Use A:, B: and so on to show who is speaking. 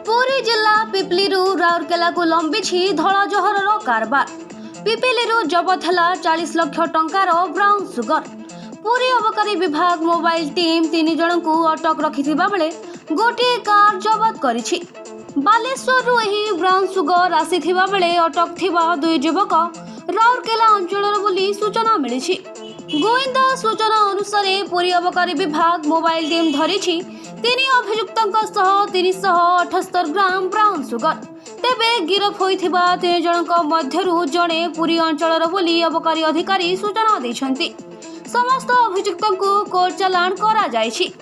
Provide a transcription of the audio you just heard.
A: पुरी जिला पिपलिरू राउरकेला को लंबी धला जहर कारबार। पिपिलिरू जबत है 40 लाख टंकार ब्राउन सुगर। पुरी अबकारी विभाग मोबाइल टीम 3 जन को अटक रखिथिबा बेले गोटे कार जबत करिछि। बालेश्वररू एही ब्राउन सुगर आसीथिबा बेले अटक थिबा 2 युवक राउरकेला अंचलर बोली सूचना मिलिछि। गोइंदा सूचना अनुसार पुरी अबकारी विभाग मोबाइल टीम धरिछि 3 अभियुक्तଙ୍କ सह 378 ग्राम ब्राउन सुगर। तेबे गिरफ होइथिबा 3 जनक मध्यरु जणे पुरी अंचलर बोली अबकारी अधिकारी सूचना दैछन्ति। समस्त अभियुक्तଙ୍କୁ कोर्ट चालान करा जायछि।